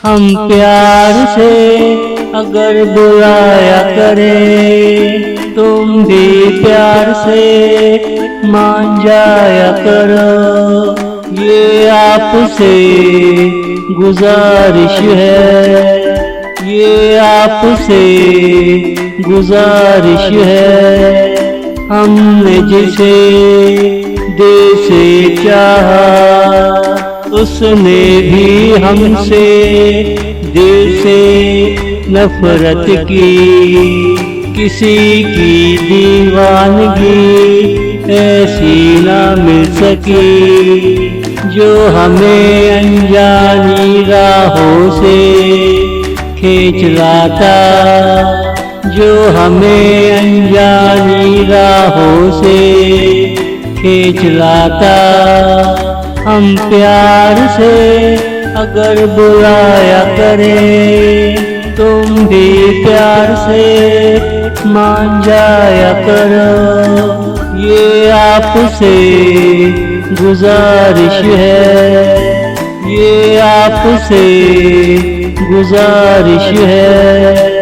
हम प्यार से अगर बुलाया करें, तुम भी प्यार से मान जाया करो। ये आपसे गुजारिश है, ये आपसे गुजारिश है। हमने जिसे दिल से चाहा, उसने भी हमसे दिल से नफरत की। किसी की दीवानगी ऐसी ना मिल सकी, जो हमें अनजानी राहों से खींच लाता, जो हमें अनजानी राहों से खींच लाता। हम प्यार से अगर बुलाया करें, तुम भी प्यार से मान जाया करो। ये आपसे गुजारिश है, ये आपसे गुजारिश है।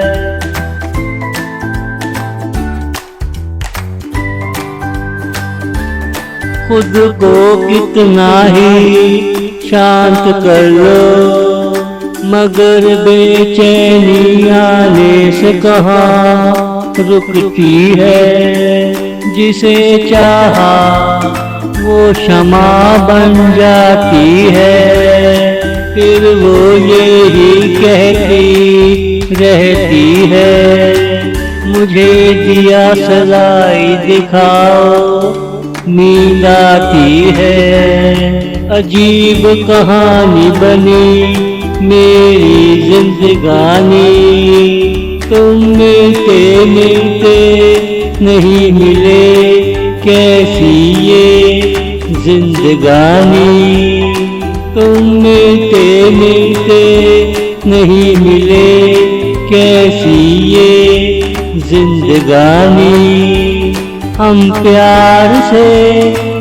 खुद को कितना ही शांत कर लो, मगर बेचैनी आने से कहाँ रुकती है। जिसे चाहा वो शमा बन जाती है, फिर वो यही कहती रहती है, मुझे दिया सलाई दिखाओ, नींद आती है। अजीब कहानी बनी मेरी जिंदगानी, तुम मिलते मिलते नहीं मिले, कैसी ये जिंदगानी। तुम मिलते मिलते नहीं मिले, कैसी ये जिंदगानी। हम प्यार से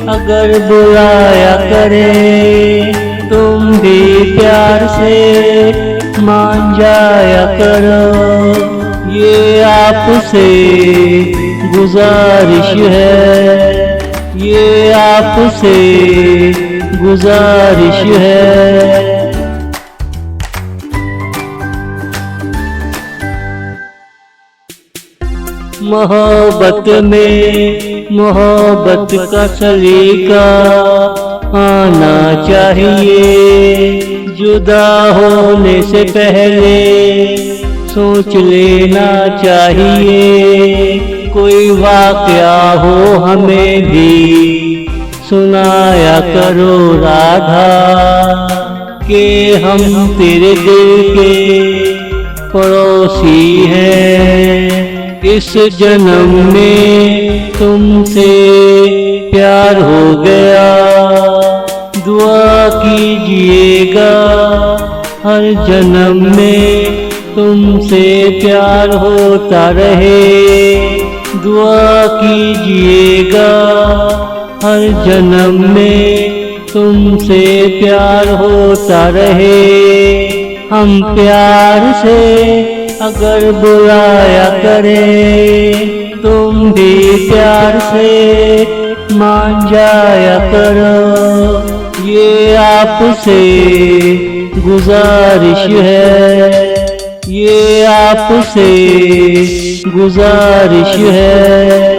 अगर बुलाया करें, तुम भी प्यार से मान जाया करो। ये आपसे गुजारिश है, ये आपसे गुजारिश है। मोहब्बत में मोहब्बत का सलीका आना चाहिए। जुदा होने से पहले सोच लेना चाहिए। कोई वाक़या हो हमें भी सुनाया करो राधा, कि हम तेरे दिल के पड़ोसी हैं। इस जन्म में तुमसे प्यार हो गया, दुआ कीजिएगा हर जन्म में तुमसे प्यार होता रहे। दुआ कीजिएगा हर जन्म में तुमसे प्यार होता रहे। हम प्यार से अगर बुलाया करें, तुम भी प्यार से मान जाया करो। ये आपसे गुजारिश है, ये आपसे गुजारिश है।